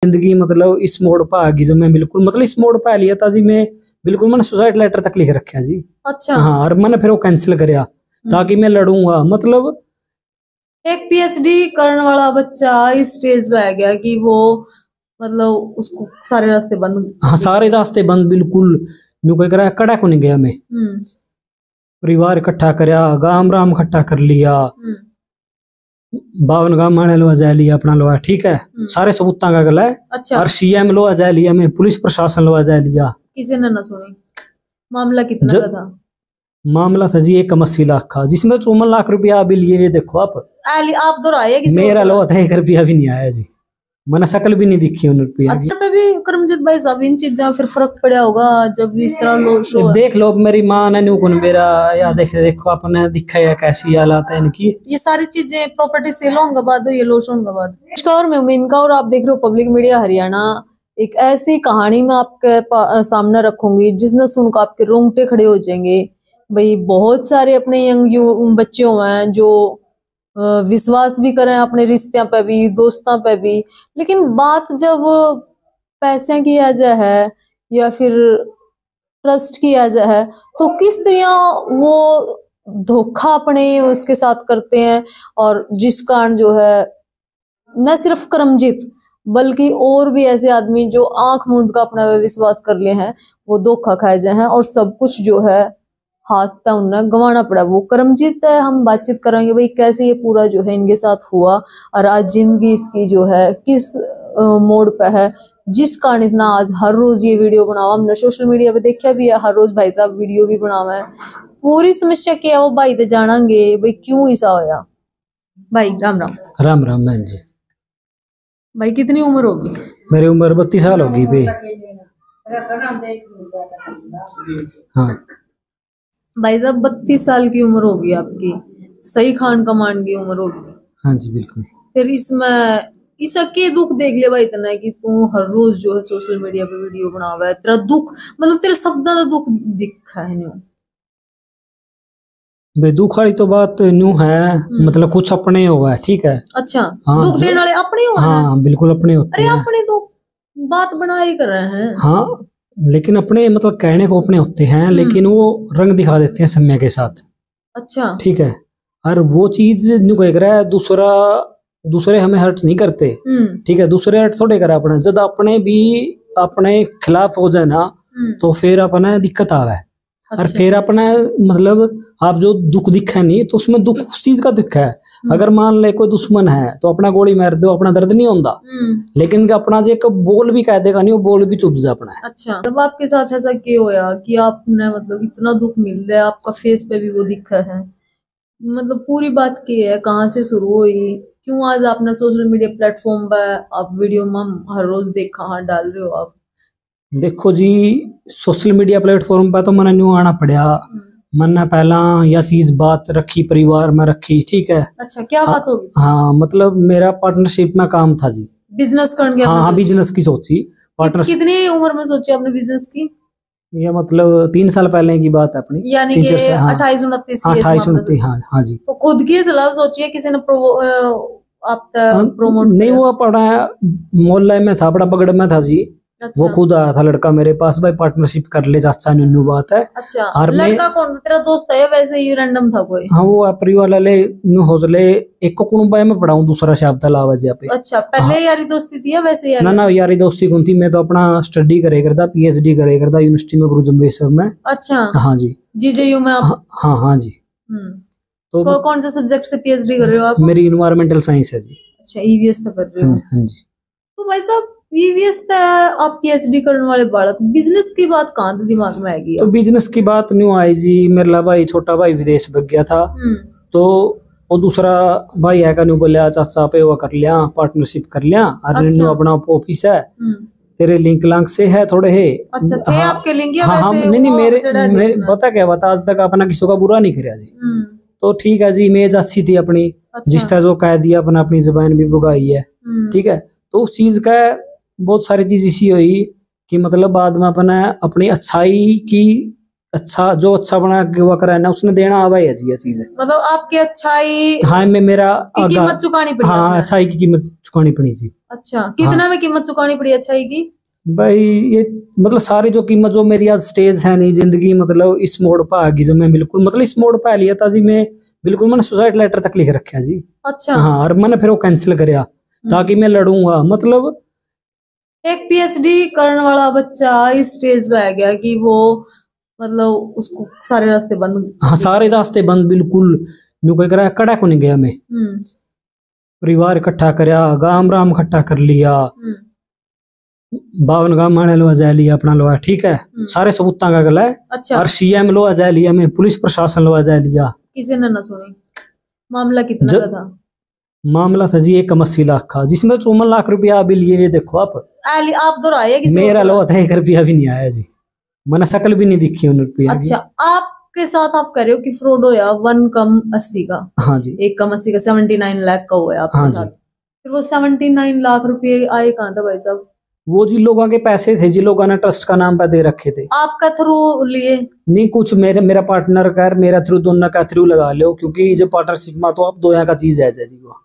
जिंदगी मतलब इस मोड़ पर आ गई जब मैं बिल्कुल मतलब इस मोड़ पर आ लिया था जी मैं बिल्कुल मैंने सुसाइड लेटर तक लिख रखा जी। अच्छा हाँ और मैंने फिर वो कैंसिल करया ताकि मैं लड़ूंगा मतलब एक पीएचडी करने वाला बच्चा इस स्टेज पे आ गया कि वो मतलब उसको सारे रास्ते बंद। हाँ सारे रास्ते बंद बिल्कुल न्यू कोई करा कड़ा को नहीं गया मैं परिवार इकट्ठा करया गाम राम इकट्ठा कर लिया 52 गांव माने लोहा जा लिया अपना लोहा ठीक है सारे सबूता का गला है। अच्छा और सीएम लोहा जा लिया मैं पुलिस प्रशासन लोहा जा लिया किसी ने ना सुनी। मामला कितना का था? मामला था जी 1 लाख का जिसमें 54 लाख रुपया अभी लिए ये देखो आप दोहराए किसी मेरा लोहा था 1 रुपया भी नहीं आया जी मैंने शक्ल भी नहीं दिखी उन रुपया। अच्छा पे भी करमजीत भाई साहब इन चीजों फिर फर्क पड़ा होगा जब इस तरह लोग शो देख लो मेरी माँ ने न्यू मेरा या देखो आपने दिखा या कैसी हालात है इनकी। ये सारी चीजें प्रॉपर्टी सेल होने के बाद ये लॉस होने के बाद। नमस्कार मैं उमिनका और आप देख रहे हो पब्लिक मीडिया हरियाणा। एक ऐसी कहानी मैं आपके सामने रखूंगी जिसने सुनकर आपके रोंगटे खड़े हो जाएंगे। भाई बहुत सारे अपने यंग बच्चे हुए हैं जो विश्वास भी करें अपने रिश्तों पे भी दोस्तों पे भी, लेकिन बात जब पैसे की आ जाए है या फिर ट्रस्ट की आ जाए है तो किस तरह वो धोखा अपने उसके साथ करते हैं और जिस कारण जो है न सिर्फ करमजीत बल्कि और भी ऐसे आदमी जो आंख मूंद का अपना विश्वास कर लिए हैं वो धोखा खाए जाए हैं और सब कुछ जो है हाथ था उन्हें गंवाना पड़ा। वो करमजीत है, हम बातचीत करेंगे भाई कैसे ये पूरा जो है इनके साथ हुआ और आज जिंदगी इसकी जो है किस मोड़ पे है जिस कारण इसने आज हर रोज ये वीडियो बनावा। हमने सोशल मीडिया पे देखा भी है हर रोज भाई साहब वीडियो भी बनावा है। पूरी समस्या क्या है वो भाई तो जानेंगे भाई क्यों ऐसा होया। भाई राम राम। राम राम बहन जी। भाई कितनी उम्र होगी? मेरी उम्र 32 साल होगी भाई। हाँ भाई साहब 32 साल की उम्र होगी आपकी, सही खान कमान की उम्र होगी। हाँ जी बिल्कुल। फिर इसमें इसका के दुख देख लिया भाई इतना है कि तू हर रोज जो है सोशल मीडिया पे वीडियो बनावा है। तेरा दुख मतलब तेरे शब्दां का दुख दिखा है न्यू बे दुख वाली तो बात न्यू है मतलब कुछ अपने हुआ है ठीक है। अच्छा हाँ, दुख देने वाले अपने हुआ है। हाँ बिल्कुल अपने होते अरे हैं। अपने तो बात बना ही कर रहे हैं। हाँ लेकिन अपने मतलब कहने को अपने होते हैं लेकिन वो रंग दिखा देते हैं समय के साथ। अच्छा ठीक है और वो चीज न्यू कह रहा है दूसरे हमें हर्ट नहीं करते ठीक है दूसरे हर्ट थोड़े करा अपने जब अपने भी अपने खिलाफ हो जाए ना तो फिर अपने दिक्कत आवे। अच्छा। और फिर अपना मतलब आप जो दुख दिखा नहीं तो उसमें दुख उस चीज का दुख है। अगर मान ले कोई दुश्मन है तो अपना गोली मार दो अपना दर्द नहीं होता लेकिन अपना जो बोल भी कह देगा नहीं वो बोल भी चुप जा अपना। अच्छा तब आपके साथ ऐसा क्यों होया कि आपने मतलब इतना दुख मिल रहा है आपका फेस पे भी वो दिखा है मतलब पूरी बात क्या है कहाँ से शुरू हुई क्यों आज आपने सोशल मीडिया प्लेटफॉर्म पर आप वीडियो में हर रोज देखा हाँ डाल रहे हो आप? देखो जी सोशल मीडिया प्लेटफॉर्म पर तो मैंने न्यू आना पड़ा मैंने पहला यह चीज बात रखी परिवार में रखी ठीक है। अच्छा क्या बात होगी? हाँ मतलब मेरा पार्टनरशिप में काम था जी बिजनेस करने हाँ बिजनेस की सोची पार्टनरशिप। कितनी उम्र में सोची आपने बिजनेस की? ये मतलब 3 साल पहले की बात है अपनी यानी कि 28-29 की 28-29 हाँ जी। तो खुद की सलाह सोची है किसी ने आप प्रोमोट नहीं वो अपना मोहल्ले में था अपना बगड़ में था जी। अच्छा। वो खुद आया था लड़का मेरे पास भाई पार्टनरशिप कर ले चाचा न्यू बात है। अच्छा और लड़का कौन तेरा दोस्त है वैसे ही रैंडम था कोई? हाँ वो परिवार वाले न्यू हौसले एक को कुणुबाई में पढ़ाऊं दूसरा शब्द अलावा जी पे। अच्छा पहले यारी दोस्ती थी या वैसे ही? ना यारी दोस्ती कौन थी मैं तो अपना स्टडी करे करता पीएचडी करे करता यूनिवर्सिटी में गुरु जम्बेश्वर में। अच्छा हाँ जी जीजेयू में आप? हाँ जी। तो कौन से सब्जेक्ट से पीएचडी कर रहे हो आप? मेरी इन्वायरमेंटल साइंस है जी। अच्छा ईवीएस तक कर रहे हो? हाँ जी। तो भाई साहब ईवीएस आप पीएचडी करने वाले बालक बिजनेस की बात कहाँ दिमाग में आएगी? तो बिजनेस की बात न्यू आई जी मेरा भाई छोटा भाई विदेश भाग गया था तो वो दूसरा भाई है का न्यू बोलिया चाचा पे वो कर लिया पार्टनरशिप कर लिया और न्यू अपना ऑफिस है तेरे लिंक लांक से है थोड़े है। अच्छा थे हाँ, आपके लिंक या हाँ, वैसे नहीं मेरे पता क्या बता आज तक अपना किसी का बुरा नहीं कराया जी। तो ठीक है जी इमेज अच्छी थी अपनी। अच्छा। जिस तरह जो कह दिया अपना अपनी जुबान भी बुगाई है ठीक है। तो उस चीज का बहुत सारी चीज इसी हुई कि मतलब बाद में अपना अपनी अच्छाई की अच्छा जो अच्छा बना के हुआ करा है ना उसने देना आवा है जी ये चीज। मतलब आपकी अच्छाई हाँ मैं मेरा की कीमत चुकानी पड़ी हाँ आपने? अच्छाई की कीमत चुकानी पड़ी जी। अच्छा कितना में कीमत चुकानी पड़ी अच्छाई की? भाई ये मतलब सारी जो कीमत जो मेरी आज स्टेज है नहीं जिंदगी मतलब इस मोड़ पर आ गई जो मैं बिल्कुल मतलब इस मोड़ पर आ लिया था जी मैं बिल्कुल मैंने सुसाइड लेटर तक लिख रखा जी। अच्छा हाँ और मैंने फिर वो कैंसिल करया ताकि मैं लड़ूंगा मतलब। एक पीएचडी करने वाला बच्चा इस स्टेज पे आ गया कि वो मतलब उसको सारे रास्ते बंद। हाँ सारे रास्ते बंद बिल्कुल न्यू कोई करा कड़ा को नहीं गया मैं। परिवार इकट्ठा करया गांव राम इकट्ठा कर लिया 52 गांव माने लो जा लिया अपना लो ठीक है सारे सबूता का गला है। अच्छा और सीएम लो जा लिया मैं पुलिस प्रशासन लो जा लिया। किसी ने ना सुनी। मामला कितना का था? मामला था जी 1 लाख का जिसमें 54 लाख रुपया अभी लिए ये देखो आप दोहराइए किसी मेरा लो था 1 रुपया भी नहीं आया जी मैंने शक्ल भी नहीं दिखी उन रुपया। अच्छा आपके साथ आप कह रहे हो कि फ्रॉड होया 1,80 का। हाँ जी 1,80 का 79 लाख का हुआ आपके हाँ साथ। जी। फिर वो 79 लाख रुपए आए कहाँ था भाई साहब? वो जिन लोगों के पैसे थे जिन लोगों ने ट्रस्ट का नाम पे दे रखे थे। आपका थ्रू लिए? नहीं कुछ मेरा पार्टनर का मेरा थ्रू दोनों का थ्रू लगा लो क्योंकि जो पार्टनरशिप में तो आप दो यहाँ का चीज है जी वो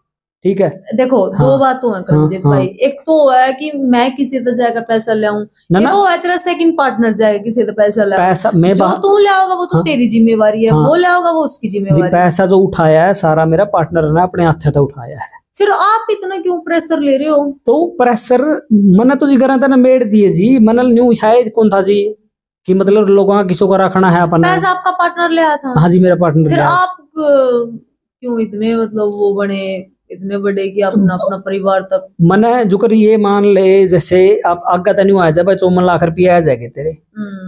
ठीक है। देखो हाँ, दो बातों है करमजीत भाई। एक तो है कि मैं किसी तरह जाएगा पैसा ले आऊं एक तो है तेरा सेकंड पार्टनर जाएगा किसी तरह पैसा ले पैसा मैं जो तू ले आओगा वो तो तेरी जिम्मेवारी है वो ले आओगा वो उसकी जिम्मेवारी। पैसा जो उठाया है सारा मेरा पार्टनर ने अपने हाथ से उठाया है। फिर आप इतना क्यों प्रेशर ले रहे हो? तो प्रेशर मैंने तो जी करा था ना मेड़ दिए जी मैंने न्यू शायद कौन था जी कि मतलब लोगों का किसी को रखना है अपना। पैसा आपका पार्टनर ले आया था? हाँ जी मेरा पार्टनर। फिर आप क्यों इतने मतलब वो बने इतने बड़े कि अपना अपना परिवार तक मैंने जो कर ये मान ले जैसे आप आगे तो नहीं आ जाए भाई 54 लाख रुपया आ जाएंगे तेरे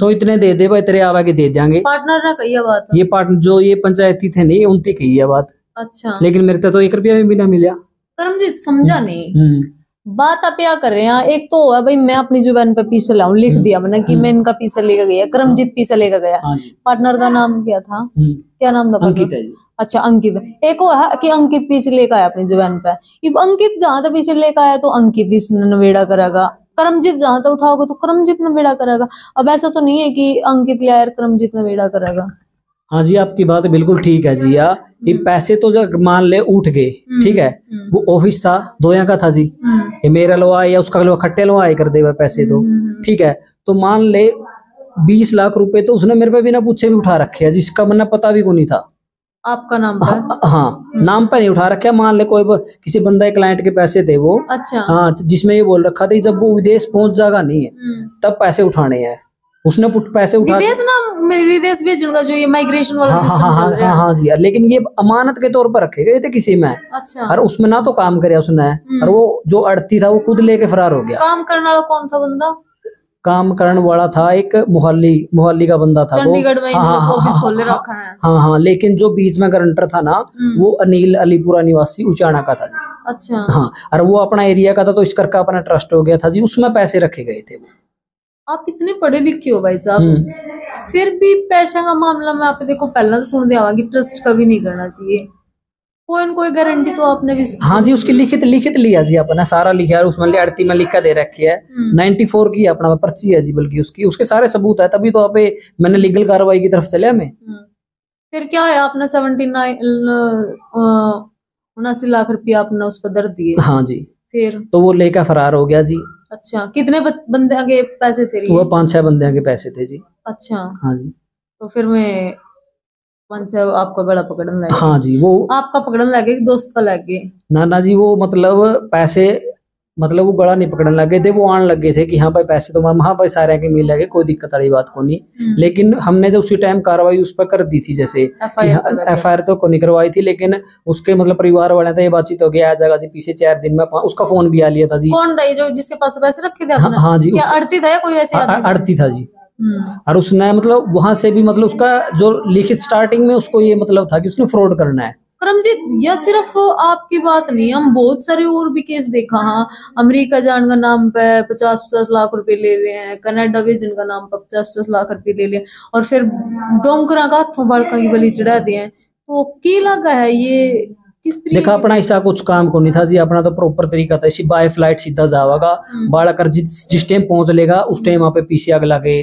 तो इतने दे दे भाई तेरे आवागे दे देंगे। पार्टनर ने कही है बात? ये पार्टनर जो ये पंचायती थे नहीं उनकी कही है बात। अच्छा लेकिन मेरे तो 1 रुपया भी ना मिला। करमजीत समझा नहीं बात आप क्या कर रहे हैं? एक तो है भाई मैं अपनी जुबान पे पीछे लाऊं लिख दिया मैंने कि मैं इनका पीछे लेकर गया करमजीत पीछे लेकर गया। पार्टनर का नाम क्या था? क्या नाम था? अंकित है जी। अच्छा अंकित। एक वो है कि अंकित पीछे लेकर आया अपनी जुबान पे। अंकित जहां तक पीछे लेकर आया तो अंकित इसने नवेड़ा करेगा करमजीत जहां तक उठाओगे तो करमजीत नवेड़ा करेगा। अब ऐसा तो नहीं है कि अंकित ले आया करमजीत नवेड़ा करेगा। हाँ जी आपकी बात बिल्कुल ठीक है जी यार ये पैसे तो जब मान ले उठ गए ठीक है वो ऑफिस था दो यहाँ का था जी ये मेरा लो आए या उसका लो खट्टे लो आए कर दे पैसे तो ठीक है तो मान ले 20 लाख रुपए तो उसने मेरे पे बिना पूछे भी उठा रखे है जिसका मैंने पता भी को नहीं था। आपका नाम पर? हाँ नाम पर नहीं उठा रखा मान ले कोई किसी बंदा क्लाइंट के पैसे थे वो। अच्छा हाँ जिसमें ये बोल रखा था जब वो विदेश पहुंच जाएगा नहीं है तब पैसे उठाने हैं उसने पैसे उठा विदेश भेजूंगा जो ये माइग्रेशन वाला सिस्टम चल रहा है। हाँ जी लेकिन ये अमानत के तौर पर रखे गए थे किसी में। अच्छा और उसमें ना तो काम करे उसने और वो जो अड़ती था वो खुद लेके फरार हो गया। काम करने वाला कौन था बंदा? काम करने वाला था एक मोहाली का बंदा था चंडीगढ़ में ऑफिस खोल रखा है। हाँ लेकिन जो बीच में गारंटर था ना वो अनिल अलीपुरा निवासी उचाना का था। अच्छा हाँ और वो अपना एरिया का था तो इस करके अपना ट्रस्ट हो गया था जी उसमें पैसे रखे गए थे। आप इतने पढ़े लिखे हो भाई साहब फिर भी पैसा का मामला में आप देखो पहला तो सुन दिया कि ट्रस्ट कभी नहीं करना चाहिए कोई न कोई गारंटी तो आपने भी। हाँ जी उसकी लिखित लिया जी अपना सारा लिखा है उसमें अड़ती में लिखा दे रखी है 94 की अपना पर्ची है जी बल्कि उसके सारे सबूत है तभी तो आप मैंने लीगल कार्रवाई की तरफ चले मैं। फिर क्या है आपने 79 लाख रुपया आपने उस पर दर दिए? हाँ जी फिर तो वो लेकर फरार हो गया जी। अच्छा कितने बंदे के पैसे थे? वो 5-6 बंदे के पैसे थे जी। अच्छा हाँ जी तो फिर मैं 5-6 आपका गला पकड़ने लगे? हाँ जी वो आपका पकड़ने लगे दोस्त का लगे? ना जी वो मतलब पैसे मतलब वो गला नहीं पकड़ने लगे थे वो आने लगे थे कि हाँ भाई पैसे तो हाँ भाई सारे के मिल लगे कोई दिक्कत वाली बात को नहीं। लेकिन हमने जो उसी टाइम कार्रवाई उस पर कर दी थी जैसे FIR तो को नहीं करवाई थी लेकिन उसके मतलब परिवार वाले थे ये बातचीत हो गया आ जाएगा जी पीछे 4 दिन में उसका फोन भी आ लिया था जी। कौन था जो जिसके पास पैसे रखे थे? हाँ जी अड़ती था या कोई वैसे अड़ती था जी। और उसने मतलब वहां से भी मतलब उसका जो लिखित स्टार्टिंग में उसको ये मतलब था कि उसने फ्रॉड करना है। करमजीत यह सिर्फ आपकी बात नहीं हम बहुत सारे और भी केस देखा। हाँ अमेरिका जान का नाम पे 50-50 लाख रुपए ले रहे हैं कनाडा भेजन का नाम पे 50-50 लाख रुपए ले लिए और फिर डोंकरा का हाथों बालका की बलि चढ़ा दिए तो की लगा है ये किस तरीके? देखा अपना ऐसा कुछ काम को नहीं था जी अपना तो प्रॉपर तरीका था इसी बाय फ्लाइट सीधा जावागा बाड़ा कर जिस टाइम पहुंच लेगा उस टाइम वहां पे पीछे आग लगे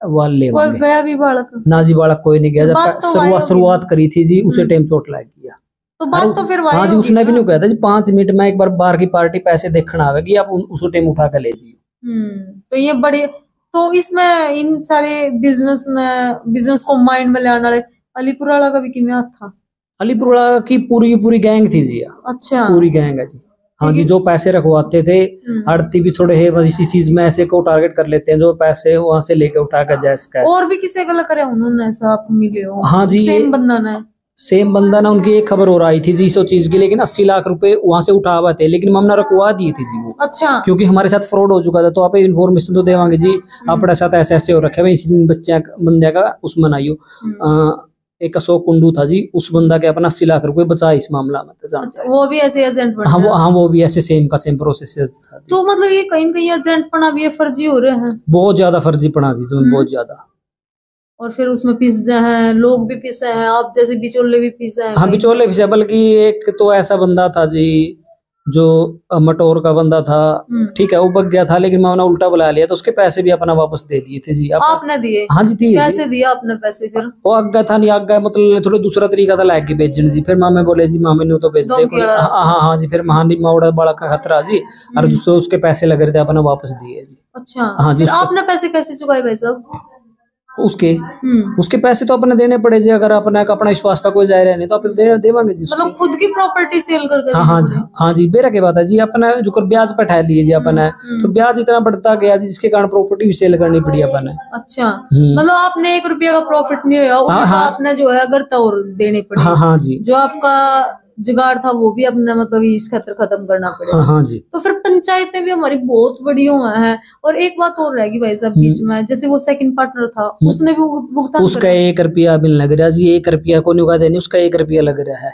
वाल ले कोई गया भी बालक? ना जी, बालक कोई नहीं गया। बात जब तो शुरुआत करी थी जी, उसे टाइम चोट लग गया। तो बात तो फिर वही हाँ जी, होगी उसने भी ना। नहीं कहता जी 5 मिनट में एक बार बाहर की पार्टी पैसे देखना आवेगी, आप उस टाइम उठा कर ले जी। तो ये बड़ी, तो इसमें इन सारे बिजनेस को माइंड में लाने वाले अलीपुर वाला का भी कितना था? अलीपुर की पूरी गैंग थी जी। अच्छा, पूरी गैंग है जी। हाँ जी, जो पैसे रखवाते थे, आड़ती भी थोड़े है, बस इसी चीज में ऐसे को टारगेट कर लेते हैं, जो पैसे वहां से लेके उठा कर जाए इसका। और भी किसी गलत करे उन्होंने, ऐसा आप मिले हो? हाँ जी, सेम बंदा ने, सेम बंदा ना, उनकी एक खबर और आई थी जी, इस चीज की, लेकिन 80 लाख रुपए वहां से उठा हुआ थे, लेकिन हमने रखवा दिए थे जी वो। अच्छा, क्योंकि हमारे साथ फ्रॉड हो चुका था, तो आप इन्फॉर्मेशन तो देवांगे जी, अपने साथ ऐसे ऐसे हो रखे भाई, इसी बच्चे बंदे का उसमें आइयो। एक अशोक कुंडू था जी, उस बंदा के अपना 80 लाख रुपए बचाए इस मामला में, तो जानता है। वो भी ऐसे एजेंट बन रहा है? हाँ, वो भी ऐसे सेम का सेम प्रोसेस था। तो मतलब ये कहीं कहीं एजेंट पना भी फर्जी हो रहे हैं, बहुत ज्यादा फर्जी पड़ा जी, बहुत ज्यादा। और फिर उसमें पिसे हैं, लोग भी पिसे हैं, आप जैसे बिचौले भी पिसे हैं। हाँ, बिचौले पिसे, बल्कि एक तो ऐसा बंदा था जी, जो मटोर का बंदा था, ठीक है, वो बग गया था, लेकिन मैंने उल्टा बुला लिया, तो उसके पैसे भी अपना वापस दे दिए थे जी। आपने दिए? हाँ जी, दिए। कैसे दिया आपने पैसे फिर? वो आगे था नहीं, आगे मतलब थोड़ा दूसरा तरीका था लाके बेचने जी। फिर मामे बोले जी, मामे ने तो बेच दे। हाँ जी, फिर महानी मावड़ा बड़ा का खतरा जी, और जिससे उसके पैसे लग रहे थे अपना वापस दिए जी। अच्छा, हाँ जी। आपने पैसे कैसे चुकाए भाई साहब? उसके पैसे तो अपने देने पड़े जी, अगर अपना विश्वास पर कोई जाए नहीं तो आप देवांगे जी। मतलब खुद की प्रॉपर्टी सेल करके? हाँ जी, बेरा के बात है जी, अपना जो ब्याज पर ठहर लिए जी अपना, तो ब्याज इतना बढ़ता गया जी, जिसके कारण प्रॉपर्टी भी सेल करनी पड़ी अपने। अच्छा, मतलब आपने 1 रुपया का प्रॉफिट नहीं हुआ, आपने जो है अगर तो और देने पड़े। हाँ जी, जो आपका जुगाड़ था वो भी अपना मतलब इस खतर खत्म करना पड़ेगा। हाँ जी। तो फिर पंचायतें भी हमारी बहुत बड़ी हैं। और एक बात और रहेगी भाई साहब बीच में, जैसे वो सेकंड पार्टनर था, उसने भी भुगतान, उसका 1 रुपया भी लग रहा जी, 1 रुपया को नहीं देनी, उसका 1 रुपया लग रहा है,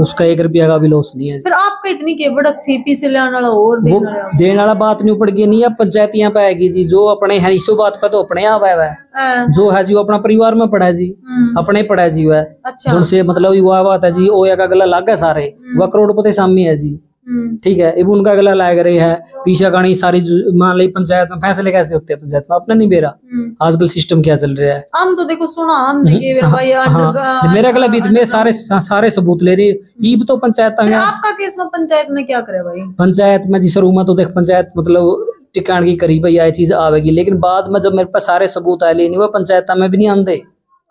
उसका 1 रुपया का भी लॉस नहीं है। फिर आपका इतनी के बड़क थी, पीछे ले आने वाला और देने वाला बात नहीं पड़ गई, नहीं, अब पंचायत यहाँ पे आएगी जी, जो अपने है इस बात पे, तो अपने यहाँ आया है, जो है जी वो अपना परिवार में पड़ा है जी, अपने पड़ा है जी वह। अच्छा, जिनसे मतलब युवा बात है जी, वो एक अगला लाग है सारे, वह करोड़पति सामने है जी, ठीक है, अब उनका अगला लाग रही है पीछा गाड़ी सारी। मान ली पंचायत में फैसले कैसे होते हैं, पंचायत में अपना नहीं बेरा, आजकल सिस्टम क्या चल रहा है। हम तो देखो सुना हम मेरा अगला भी मेरे सारे सबूत ले रही ईब तो पंचायत में। आपका केस में पंचायत ने क्या करे भाई? पंचायत में जी शुरू में तो देख, पंचायत मतलब टिकाण की करीब यह चीज आवेगी, लेकिन बाद में जब मेरे पास सारे सबूत आए, नहीं वो पंचायत में भी नहीं आते।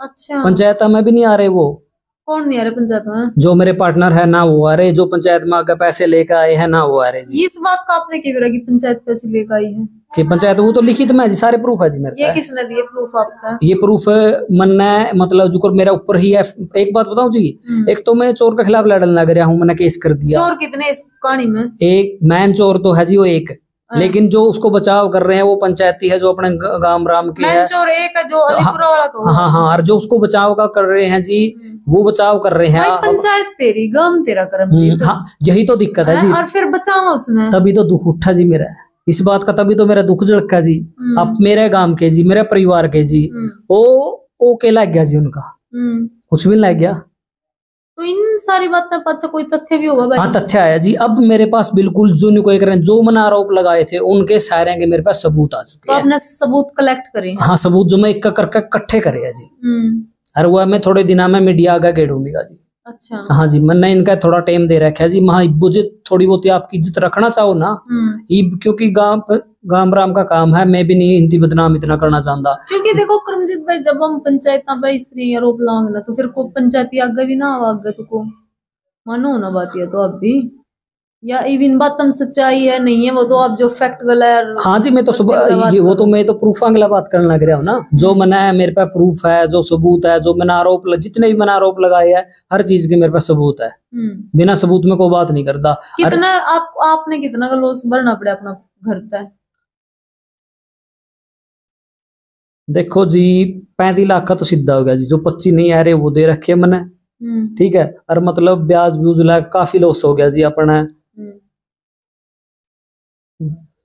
अच्छा, पंचायत में भी नहीं आ रहे। वो कौन नहीं आ रहे पंचायत में? जो मेरे पार्टनर है ना वो आ रहे, जो पंचायत में आगे पैसे लेकर आए हैं ना वो आ रहे जी। इस बात का आपने क्या कि पंचायत पैसे लेकर आई है कि पंचायत, वो तो लिखित में जी, सारे प्रूफ है जी मेरे। ये किसने दिए प्रूफ आपका? ये प्रूफ मैंने मतलब जो मेरा ऊपर ही है। एक बात बताऊं जी, एक तो मैं चोर के खिलाफ लड़ने लग रहा हूँ, मैंने केस कर दिया। चोर कितने इस कहानी में? एक मैन चोर तो है जी वो एक, लेकिन जो उसको बचाव कर रहे हैं वो पंचायती है, जो अपने गांव राम के है। चोर एक है जो अलीपुरा वाला तो। हाँ, और जो उसको बचाव का कर रहे हैं जी, वो बचाव कर रहे हैं। पंचायत तेरी, गांव तेरा कर्म। हाँ, यही तो दिक्कत है जी। और फिर बचावा उसने, तभी तो दुख उठा जी मेरा इस बात का, तभी तो मेरा दुख झड़का जी। अब मेरे गांव के जी, मेरे परिवार के जी, वो के लग गया जी, उनका कुछ भी लग गया। तो इन सारी बातें पास कोई तथ्य भी होगा भाई? हाँ, तथ्य आया जी। अब मेरे पास बिल्कुल जो नहीं कोई करें, जो मैंने आरोप लगाए थे उनके सारे के मेरे पास सबूत आ चुके हैं। तो आपने सबूत कलेक्ट करे? हाँ, सबूत जो मैं एक करके इकट्ठे करे है जी। और वह मैं थोड़े दिनों में मीडिया आगे गेड़ूंगा जी। अच्छा, हाँ जी, मैंने इनका थोड़ा टाइम दे रखा है जी। महा मुझे थोड़ी बहुत आपकी इज्जत रखना चाहो ना, क्योंकि गांव राम का काम है, मैं भी नहीं हिंदी बदनाम इतना करना चाहता। क्योंकि देखो करमजीत भाई, जब हम पंचायत पे इस तरह आरोप लाएंगे ना, तो फिर को पंचायती आगे भी ना आगे तो को मानो ना बात है, तो अब भी या इवन बात हम सच्चाई है नहीं है, वो तो आप जो फैक्ट गला है। हाँ जी, मैं तो वो तो मैं तो प्रूफ अगला बात करने लग रहा हूँ ना। जो मैंने मेरे पास प्रूफ है, जो सबूत है, जो मैंने आरोप जितने भी मैंने आरोप लगाए हैं, हर चीज के मेरे पास सबूत है। बिना सबूत में कोई बात नहीं करता। कितना आपने कितना का लॉस भरना पड़ा अपना घर पे? देखो जी, 35 लाख का तो सीधा हो गया जी। जो 25 नहीं आ रहे वो दे रखे मैंने, ठीक है। और मतलब ब्याज ब्यूज लगा काफी लॉस हो गया जी अपना,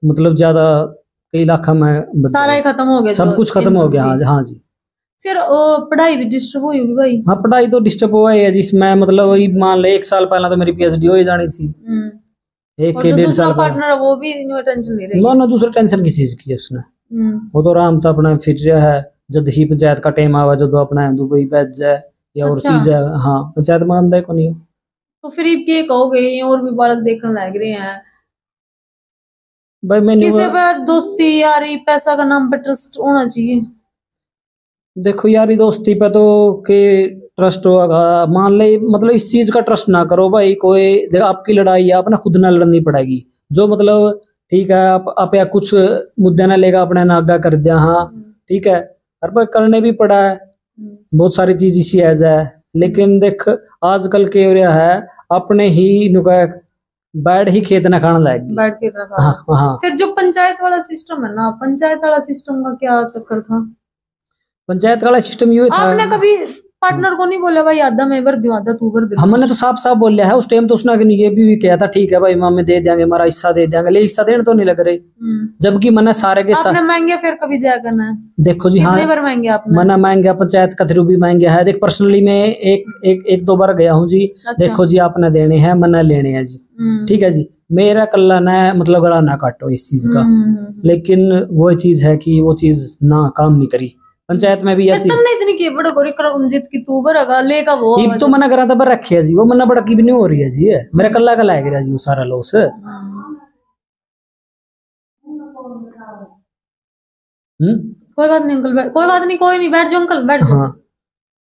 मतलब ज्यादा कई लाख में सारा ही खत्म हो गया, सब कुछ खत्म हो गया। हाँ जी। फिर पढ़ाई भी डिस्टर्ब हुई होगी भाई? हाँ, पढ़ाई तो डिस्टर्ब हुआ है जिसमें मतलब वही मान ले 1 साल पहले तो मेरी पीएचडी हो ही जानी थी। 1-1.5 साल पार्टनर वो भी टेंशन ले रही है ना। दूसरा टेंशन किस चीज की है उसने, वो तो आराम से अपना फिर रहा है, जब ही पंचायत का टाइम आवा जो अपना दुबई बैठ जाए या और अच्छा। चीज है। हाँ पंचायत मानता है को नहीं हो। तो फिर ये कहोगे ये और भी बालक देखने लग रहे हैं, भाई मैंने किसी पर दोस्ती यारी पैसा का नाम पर ट्रस्ट होना चाहिए। देखो यारी दोस्ती पे तो के ट्रस्ट होगा मान ले, मतलब इस चीज का ट्रस्ट ना करो भाई। कोई देख आपकी लड़ाई है अपना खुद ना लड़नी पड़ेगी। जो मतलब ठीक है आप या कुछ मुद्दे ना लेगा अपने ना आगा कर दिया, हाँ ठीक है, हर पर करने भी पड़ा है बहुत सारी चीज इसी एज है। लेकिन देख आजकल के एरिया है अपने ही नुका बैड ही खेत न खाने लायक। बैठ के रखा। हाँ हाँ। फिर जो पंचायत वाला सिस्टम है ना, पंचायत वाला सिस्टम का क्या चक्कर था? पंचायत वाला सिस्टम ये था, आपने कभी पार्टनर को नहीं बोला भाई आधा मैं भर दूं आधा तू भर दे? हमने तो साफ साफ बोल लिया है उस टाइम तो उसने ये भी किया था ठीक है भाई मामे दे देंगे हमारा हिस्सा दे देंगे, ले हिस्सा देने तो नहीं लग रहे। जबकि मैंने सारे के आपने मांगे फिर कभी जाया करना है? देखो जी हाँ कितने बार मांगे आपने? मैंने मांगे पंचायत का थ्रू भी मांगे है। देख पर्सनली मैं एक दो बार गया हूँ जी। अच्छा। देखो जी आपने देने हैं मैंने लेने हैं जी, ठीक है जी, मेरा कल्ला न मतलब गला ना काटो इस चीज का। लेकिन वो चीज है कि वो चीज ना काम नहीं करी पंचायत में भी ऐसी। तुमने इतनी की बड़ा गोरी करमजीत की तू भरगा लेगा वो ये तो मना करा था पर रखे जी, वो मना बड़ा की भी नहीं हो रही है जी, मेरा कल्ला का लाया गया जी वो सारा लॉस। कोई बात नहीं अंकल, कोई बात नहीं, कोई नहीं, बैठ जाओ अंकल बैठ जाओ। हाँ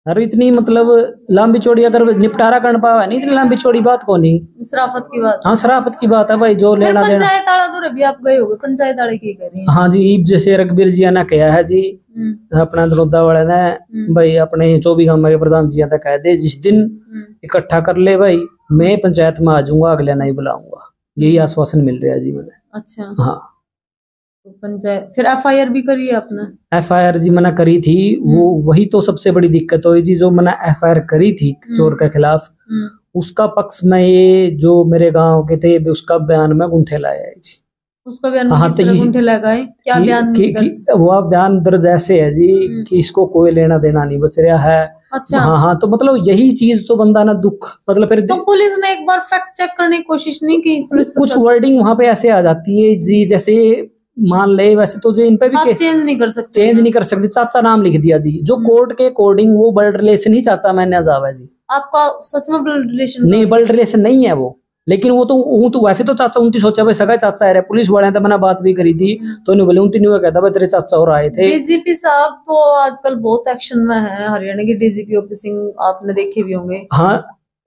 अरे इतनी मतलब लंबी चौड़ी अगर निपटारा कर पावा नहीं इतनी लंबी चौड़ी बात को नहीं। शराफत की बात। हाँ शराफत की बात है भाई, जो लेना देना। पंचायत वाला तो भी आप गए होगे, पंचायत वाले की कर रही हैं? हाँ जी जैसे रघबीर जी ने कहा है जी अपना दरोदा वाले ने भाई अपने 24 गांव के प्रधान जी ने कह दे जिस दिन इकट्ठा कर ले भाई मैं पंचायत में आ जाऊंगा अगले नहीं बुलाऊंगा, यही आश्वासन मिल रहा है जी मैंने। अच्छा हाँ पंचायत फिर एफआईआर भी करी है आपने? एफआईआर जी मैंने करी थी, वो वही तो सबसे बड़ी दिक्कत हुई जी, जो मैंने एफआईआर करी थी चोर के खिलाफ उसका पक्ष में ये जो मेरे गांव के थे उसका बयान में गुंठे लाया है जी। उसका बयान किस तरह गुंठे लगाए? क्या बयान? वो बयान दर्ज ऐसे है जी कि इसको कोई लेना देना नहीं बच रहा है। अच्छा हाँ हाँ तो मतलब यही चीज तो बंदा ना दुख मतलब फिर तो पुलिस ने एक बार फैक्ट चेक करने की कोशिश नहीं की? पुलिस कुछ वर्डिंग वहां पे ऐसे आ जाती है जी, जैसे मान ले वैसे तो जो इन पे भी आप चेंज नहीं कर सकते, चेंज नहीं कर सकते, चाचा नाम लिख दिया जी जो कोर्ट के अकॉर्डिंग वो ब्लड रिलेशन ही चाचा मैंने जावा जी। आपका सच में ब्लड रिलेशन नहीं ब्लड रिलेशन नहीं है वो, लेकिन वो तो वैसे तो चाचा उनकी सोचा भाई सगा चाचा है। पुलिस वाले तो मैंने बात भी करी थी तो उन्हें बोले उनती नहीं कहता भाई तेरे चाचा और आए थे। डीजीपी साहब तो आजकल बहुत एक्शन में है, हरियाणा के डीजीपी ओपी सिंह आपने देखे भी होंगे। हाँ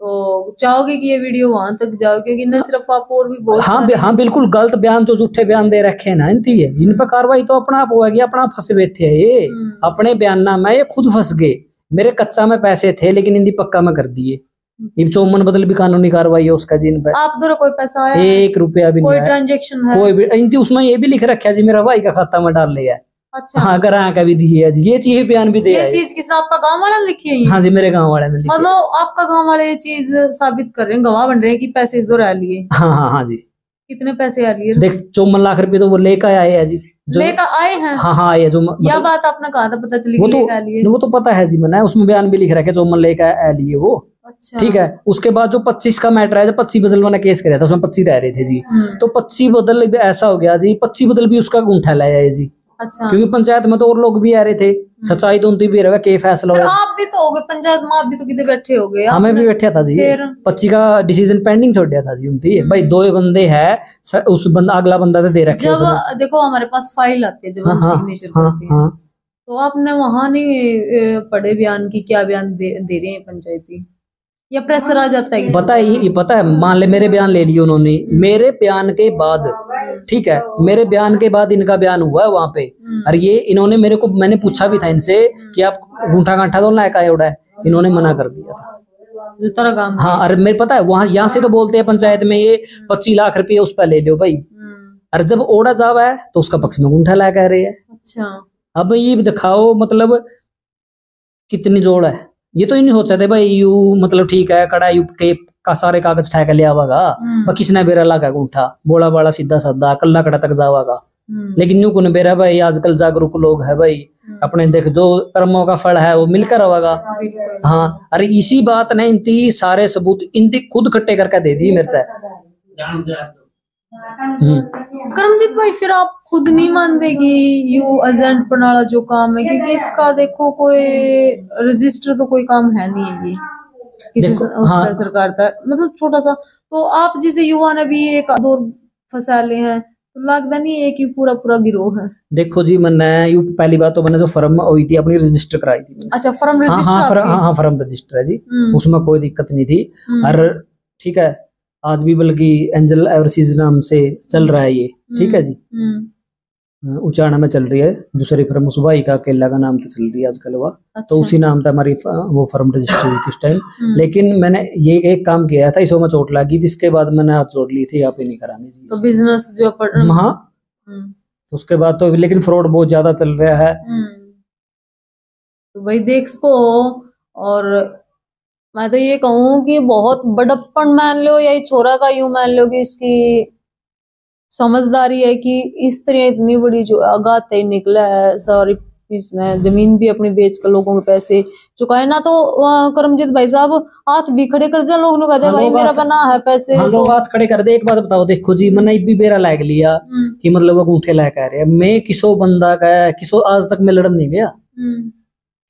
तो चाहोगे कि ये वीडियो वहां तक जाओ क्योंकि न सिर्फ आप और भी बहुत हाँ बिल्कुल गलत बयान जो झूठे बयान दे रखे हैं ना इन पर कार्रवाई तो अपना आप होगी, अपना फंसे बैठे है ये अपने बयान में ये खुद फंस गए। मेरे कच्चा में पैसे थे लेकिन इनकी पक्का में कर दिए। चौमन बदल भी कानूनी कार्रवाई है उसका जी इन पे। आप द्वारा कोई पैसा आया? 1 रुपया भी नहीं कोई ट्रांजेक्शन है? कोई भी इनती उसमें ये भी लिख रखा है जी मेरा भाई का खाता में डाल लिया है। अच्छा हाँ ग्राहक का भी दिए है जी, ये चीज बयान भी दिया ये चीज किसने? आपका गांव वाला लिखी है? हाँ जी मेरे गांव वाले ने लिखी। मतलब आपका गांव वाले ये चीज साबित कर रहे हैं, गवाह बन रहे हैं कि पैसे इस दौरान लिए? हाँ जी। कितने पैसे आ लिए? देख 54 लाख रुपए तो वो लेकर आए है जी, लेकर आए हैं? हाँ आए जो यह बात आपने कहा था पता चली वो लेकर लिए? वो तो पता है जी मैंने उसमें बयान भी लिख रखा है 54 लेकर आ लिए वो। अच्छा ठीक है उसके बाद जो 25 का मैटर है, 25 बदल मैंने केस कराया था उसमें 25 रह रहे थे जी। तो 25 बदल भी ऐसा हो गया जी, 25 बदल भी उसका गुंठा लाया है जी। अच्छा क्योंकि पंचायत में तो और लोग भी आ रहे थे, सच्चाई तो उनकी भी रहा के फैसला हुआ। आप भी तो हो गए पंचायत में, आप भी तो कितने बैठे हो गए? हमें भी बैठा था जी, 25 का डिसीजन पेंडिंग छोड़ दिया था जी उनकी। भाई 2 बंदे है उस बंदा अगला बंदा तो दे रखे। जब देखो हमारे पास फाइल आती है जब हम सिग्नेचर करते हैं तो आपने वहां नहीं पढ़े बयान की क्या बयान दे रहे हैं पंचायती या प्रेशर आ जाता है? पता है मान ले मेरे बयान ले लिए उन्होंने, मेरे बयान के बाद ठीक है मेरे बयान के बाद इनका बयान हुआ है वहां पे। और ये इन्होंने मेरे को मैंने पूछा भी था इनसे कि आप गुंठा गांठा तो लायक आया उड़ा है, इन्होंने मना कर दिया था। हाँ अरे मेरे पता है वहां यहाँ से तो बोलते हैं पंचायत में ये 25 लाख रुपए उस पर ले लो भाई, अरे जब ओढ़ा जावा है तो उसका पक्ष में गुंठा लाया कह रहे हैं। अच्छा अब ये भी दिखाओ मतलब कितनी जोड़ है। ये तो नहीं सोचा थे भाई यू मतलब ठीक है कड़ा यू के का सारे कागज ठा के ले आवागा किसने बेरा लगा गुंठा बोला बाड़ा सीधा साधा कल्ला कड़ा तक जावागा। लेकिन यूं को बेरा भाई आजकल जागरूक लोग है भाई, अपने देख जो कर्मों का फल है वो मिलकर आवागा। हाँ अरे इसी बात ने इनती सारे सबूत इनती खुद इकट्ठे करके दे दी मेरे तक। करमजीत भाई, फिर आप खुद नहीं मानते कि यू एजेंट बनाना जो काम है, क्योंकि इसका देखो कोई रजिस्टर तो कोई काम है नहीं है ये किसी उसका सरकार का, मतलब छोटा सा। तो आप जैसे युवा ने भी एक दौर फंसा ले हैं, तो लगता नहीं है कि पूरा पूरा गिरोह है। देखो जी, मैंने यू पहली बात तो मैंने जो फर्म हुई थी अपनी रजिस्टर कराई थी। अच्छा, फर्म रजिस्टर? हाँ, फर्म रजिस्टर है जी, उसमें कोई दिक्कत नहीं थी। और ठीक है, आज भी बल्कि एंजल ओवरसीज नाम से चल रहा है ये, ठीक है जी। उचाना में चल रही है, दूसरी फर्म उस भाई का अकेला का नाम तो चल रही है आजकल वह। अच्छा। तो उसी नाम था हमारी वो फर्म रजिस्टर हुई थी उस टाइम। लेकिन मैंने ये एक काम किया था, इसमें चोट लगी थी, इसके बाद मैंने हाथ जोड़ ली थी, यहाँ पे नहीं कराने जी। तो बिजनेस जो हाँ, तो उसके बाद तो लेकिन फ्रॉड बहुत ज्यादा चल रहा है। तो भाई देख सको, और मैं तो ये कहूँ कि बहुत बड़प्पन मान लो या छोरा का यूं मान लो कि इसकी समझदारी है कि इस तरह इतनी बड़ी जो आगात है निकला है सारी, इसमें जमीन भी अपनी बेच कर लोगों के पैसे चुकाए ना। तो करमजीत भाई साहब हाथ भी खड़े कर जा, लोग कहते भाई मेरा बना है पैसे। हाँ, लोग हाथ खड़े कर दे। एक बात बताओ, देखो जी, मैंने भी बेरा लाग लिया कि मतलब वो अंगूठे लायक आ रहे, मैं किसो बंदा का किसो आज तक मैं लड़न नहीं गया,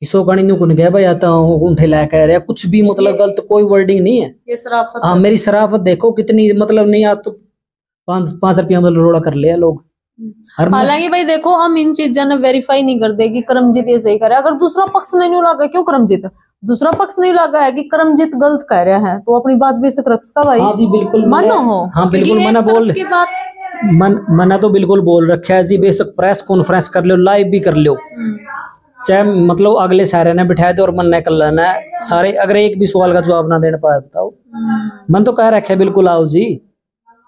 किसो का नहीं गया भाई, आता हूँ अंगूठे लायक आ रहे, कुछ भी मतलब गलत कोई वर्डिंग नहीं है। ये शराफत। हाँ, मेरी शराफत देखो कितनी, मतलब नहीं आ तो 5 रुपया मतलब रोड़ा कर लिया लोग। हालांकि भाई देखो, हम इन चीजों ने वेरीफाई नहीं करते कि करमजीत ये सही करे। अगर दूसरा पक्ष नहीं लगा, क्यों करमजीत दूसरा पक्ष नहीं लगा है कि करमजीत गलत कह रहा है, तो अपनी बात बेशक रख सका भाई। हाँ जी, बिल्कुल मानो हो। हाँ बिल्कुल, मना बोल मना तो बिल्कुल बोल रखा है जी। बेशक प्रेस कॉन्फ्रेंस कर लो, लाइव भी कर लो, चाहे मतलब अगले सारे ने बिठाए दे और मन ने कर लेना सारे। अगर एक भी सवाल का जवाब ना देने पाए बताओ, मन तो कह रखा है बिल्कुल आओ जी।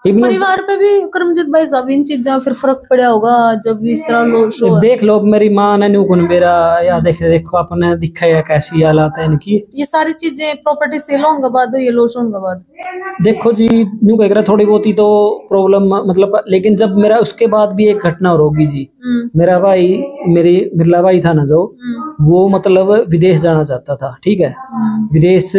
परिवार पे भी करमजीत भाई साहब इन चीजों फिर फर्क पड़ा होगा जब इस तरह लोग देख लो। मेरी माँ ने न्यू कुन मेरा या देखो अपने दिखा है कैसी हालात है इनकी। ये सारी चीजें प्रॉपर्टी सेल होने के बाद, ये लॉस होने के बाद देखो जी, न्यू कह रहा थोड़ी बहुत ही तो प्रॉब्लम मतलब, लेकिन जब मेरा उसके बाद भी एक घटना होगी जी। मेरा भाई, मिर्ला भाई था ना जो, वो मतलब विदेश जाना चाहता था, ठीक है, विदेश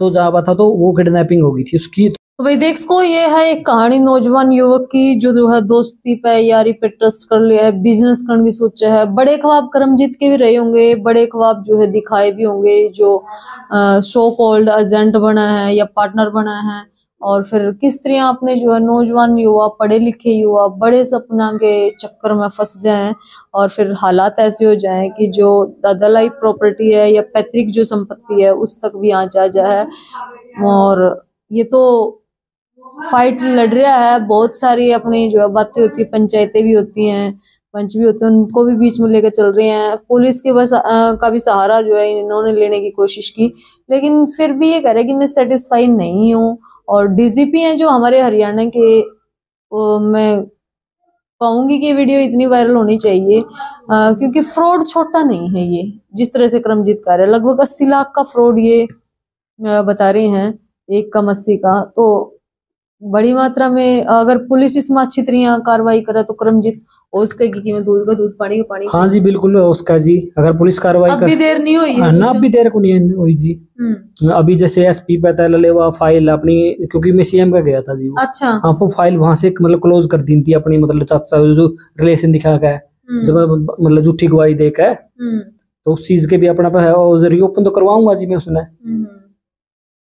तो जा था, तो वो किडनैपिंग हो गई थी उसकी। तो भाई देख सको, ये है एक कहानी नौजवान युवक की जो है दोस्ती पे यारी पे ट्रस्ट कर लिया है, बिजनेस करने की सोचा है। बड़े ख्वाब करमजीत के भी रहे होंगे, बड़े ख्वाब जो है दिखाए भी होंगे, जो शो कॉल्ड एजेंट बना है या पार्टनर बना है। और फिर किस तरह आपने जो है नौजवान युवा, पढ़े लिखे युवा बड़े सपना के चक्कर में फंस जाएं और फिर हालात ऐसे हो जाएं कि जो दादालाई प्रॉपर्टी है या पैतृक जो संपत्ति है उस तक भी आंच आ जाए। और ये तो फाइट लड़ रहा है, बहुत सारी अपनी जो है बातें होती है, पंचायतें भी होती हैं, पंच भी होते हैं, उनको भी बीच में लेकर चल रहे हैं। पुलिस के बस का भी सहारा जो है इन्होंने लेने की कोशिश की, लेकिन फिर भी ये कह रहे कि मैं सेटिस्फाई नहीं हूँ। और डीजीपी हैं जो हमारे हरियाणा के, मैं कहूंगी कि वीडियो इतनी वायरल होनी चाहिए क्योंकि फ्रॉड छोटा नहीं है ये, जिस तरह से करमजीत कह रहे हैं लगभग 80 लाख का फ्रॉड ये बता रहे हैं, एक कम 80 का। तो बड़ी मात्रा में अगर पुलिस इसमें अच्छी तरह कार्रवाई करे तो करमजीत उसके कीमत दूध का दूध पानी का पानी। हाँ जी बिल्कुल उसका जी, अगर पुलिस कार्रवाई अभी देर नहीं हुई है ना, अभी देर को नहीं हुई जी। अभी जैसे एसपी पता ले वो फाइल अपनी, क्योंकि मैं सीएम का गया था जी। अच्छा। हाँ, वो फाइल वहां से मतलब क्लोज कर दी थी अपनी, मतलब चाचा जो रिलेशन दिखा का है, जब मतलब झूठी गवाही देकर, तो उस चीज के भी अपना रीओपन तो करवाऊंगा जी मैं उसने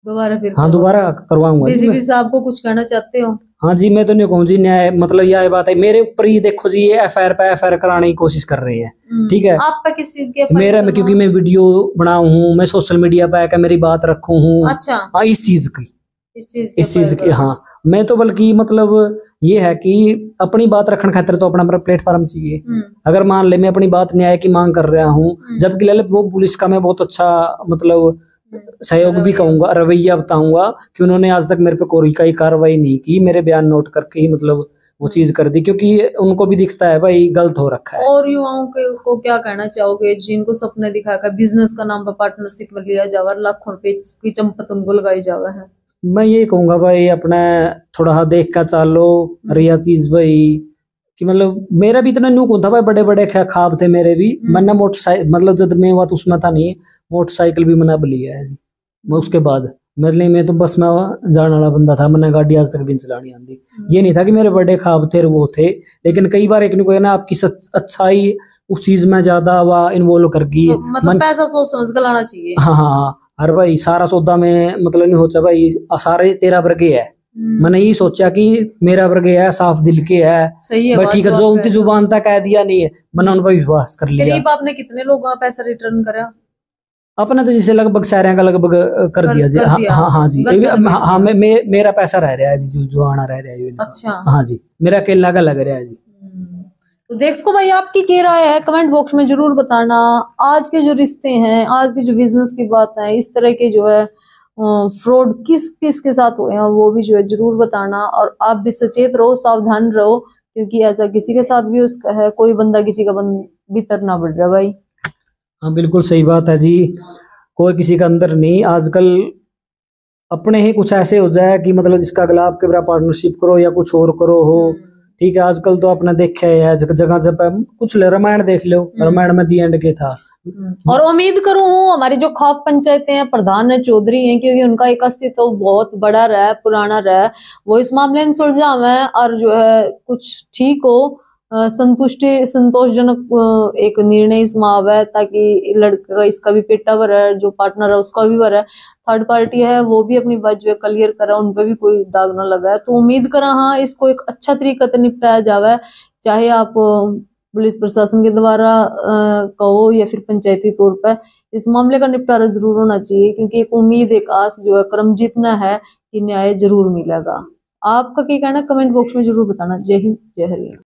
दोबारा फिर। हाँ, दोबारा करवाऊंगा। डीजीपी साहब को कुछ कहना चाहते हो? हाँ जी, मैं तो नहीं कहूँ जी, न्याय मतलब यह बात है मेरे ऊपर ही। देखो जी, ये एफआईआर पे एफआईआर कराने की कोशिश कर रहे हैं, ठीक है। आप पे किस चीज की? मेरा में, क्योंकि मैं वीडियो बनाऊ हूँ, मैं सोशल मीडिया पे आकर मेरी बात रखू हूँ। अच्छा। हाँ, इस चीज की हाँ, मैं तो बल्कि मतलब ये है कि अपनी बात रखने खातिर तो अपना प्लेटफॉर्म चाहिए। अगर मान ले मैं अपनी बात न्याय की मांग कर रहा हूँ, जबकि ललित वो पुलिस का मैं बहुत अच्छा मतलब सहयोग भी कहूंगा, रवैया बताऊंगा कि उन्होंने आज तक मेरे पे कोई कार्रवाई नहीं की, मेरे बयान नोट करके ही मतलब वो चीज कर दी, क्योंकि उनको भी दिखता है भाई गलत हो रखा है। और युवाओं को क्या कहना चाहोगे जिनको सपने दिखाकर बिजनेस का नाम पर पार्टनरशिप में लिया जावा, लाखों रुपए की चंपत उनको लगाई जावा है? मैं ये कहूंगा भाई, अपना थोड़ा देख का चालो रिया चीज भाई, कि मतलब मेरा भी इतना न्यूक था भाई, बड़े बड़े ख्वाब थे मेरे भी। मैंने मोटरसाइकिल मतलब जब मैं बात उसमें था नहीं, मोटरसाइकिल भी मैंने अब लिया है जी मैं उसके बाद। मतलब मैं तो बस में जाने वाला बंदा था, मैंने गाड़ी आज तक भी नहीं चलानी आती। ये नहीं था कि मेरे बड़े ख्वाब थे वो थे, लेकिन कई बार एक न कोई ना आपकी अच्छाई उस चीज में ज्यादा वह इन्वॉल्व कर गई। तो मतलब पैसा सोच समझ कर लाना चाहिए। हाँ हाँ हाँ, अरे भाई सारा सौदा में मतलब नहीं होता भाई, सारे तेरा वर्गे है। मैंने यही सोचा कि मेरा वर्गे है, साफ दिल के है, सही है, ठीक है, जो उनकी जुबान तक कह दिया नहीं है, मैंने उन पर विश्वास कर लिया। करीब आपने कितने लोगों का पैसा रिटर्न करा? अपने तो जैसे लगभग सारे का लगभग कर दिया जी। हाँ हाँ जी, हाँ मेरा पैसा रह रहा है जी, जो आना रह रहा है। अच्छा, हाँ जी, मेरा अकेला का लग रहा है जी। तो देखो भाई, आपकी क्या राय है कमेंट बॉक्स में जरूर बताना। आज के जो रिश्ते हैं, आज के जो बिजनेस की बात है, इस तरह के जो है फ्रॉड किस किस के साथ हुए हैं वो भी जो है जरूर बताना। और आप भी सचेत रहो, सावधान रहो, क्योंकि ऐसा किसी के साथ भी उसका है, कोई बंदा किसी का भीतर ना बढ़ रहा भाई। हाँ बिल्कुल सही बात है जी, कोई किसी का अंदर नहीं। आजकल अपने ही कुछ ऐसे हो जाए कि मतलब जिसका अगला आपके बराबर पार्टनरशिप करो या कुछ और करो हो, ठीक है। आजकल तो आपने देखा है जगह जगह कुछ रामायण देख लो, रामायण में दी एंड के था। और उम्मीद करूं हमारी जो खाप पंचायतें हैं, प्रधान है, चौधरी हैं, क्योंकि उनका एक अस्तित्व बहुत बड़ा रहा है, पुराना रहा है, वो इस मामले में सुलझा है और जो है कुछ ठीक हो, संतोषजनक एक निर्णय इसमें आवे, ताकि लड़के का इसका भी पेटा भरा है, जो पार्टनर है उसका भी भरा है, थर्ड पार्टी है वो भी अपनी बात जो है क्लियर करा, उन पे भी कोई दाग ना लगा है। तो उम्मीद करा हाँ इसको एक अच्छा तरीका से निपटाया जावे, चाहे आप पुलिस प्रशासन के द्वारा कहो या फिर पंचायती तौर पर इस मामले का निपटारा जरूर होना चाहिए, क्योंकि एक उम्मीद, एक आस जो है क्रम जितना है कि न्याय जरूर मिलेगा। आपका क्या कहना कमेंट बॉक्स में जरूर बताना। जय हिंद, जय हरियाणा।